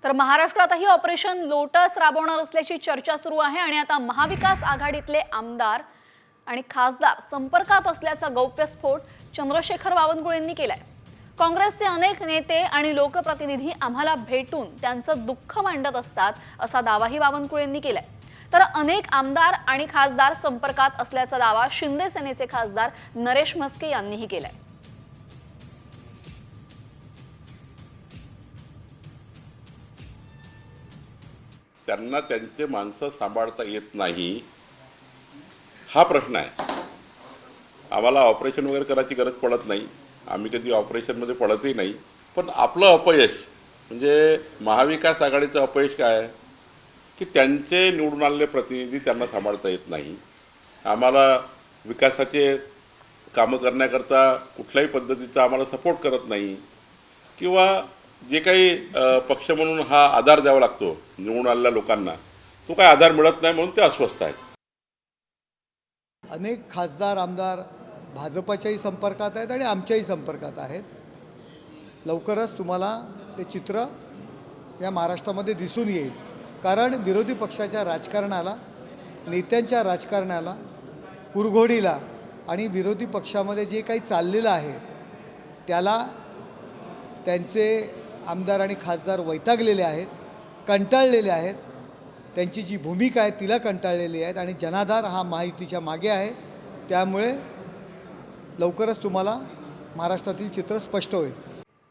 तर महाराष्ट्रातही operation lotus राबवणार असल्याची चर्चा सुरू आहे आणि आता महाविकास आघाडीतले आमदार आणि खासदार संपर्कात असल्याचा गौप्यस्फोट चंद्रशेखर बावनकुळेंनी केलाय। काँग्रेसचे अनेक नेते आणि लोकप्रतिनिधी आम्हाला भेटून त्यांचं दुःख मांडत असतात असा दावाही बावनकुळेंनी केलाय। तर अनेक आमदार आणि खासदार संपर्कात असल्याचा दावा शिंदे सेनेचे खासदार नरेश म्हस्के यांनीही केलाय। त्यांना त्यांचे माणसं सांभाळता येत नाही हा प्रश्न आहे। आम्हाला ऑपरेशन वगैरे करायची गरज पडत नाही, आम्ही कधी ऑपरेशनमध्ये पडतही नाही। पण आपलं अपयश म्हणजे महाविकास आघाडीचं अपयश काय आहे की त्यांचे निवडून आलेले प्रतिनिधी त्यांना सांभाळता येत नाही। आम्हाला विकासाचे कामं करण्याकरता कुठल्याही पद्धतीचा आम्हाला सपोर्ट करत नाही किंवा जे काही पक्ष म्हणून हा आधार द्यावा लागतो निवडून आलेल्या लोकांना, तो काय आधार मिळत नाही म्हणून ते अस्वस्थ आहेत। अनेक खासदार आमदार भाजपच्याही संपर्कात आहेत आणि आमच्याही संपर्कात आहेत। लवकरच तुम्हाला ते चित्र या महाराष्ट्रामध्ये दिसून येईल, कारण विरोधी पक्षाच्या राजकारणाला, नेत्यांच्या राजकारणाला, कुरघोडीला आणि विरोधी पक्षामध्ये जे काही चाललेलं आहे त्याला त्यांचे आमदार आणि खासदार वैतागलेले आहेत, कंटाळलेले आहेत। त्यांची जी भूमिका आहे तिला कंटाळलेली आहेत आणि जनाधार हा महायुतीच्या मागे आहे। त्यामुळे लवकरच तुम्हाला महाराष्ट्रातील चित्र स्पष्ट होईल।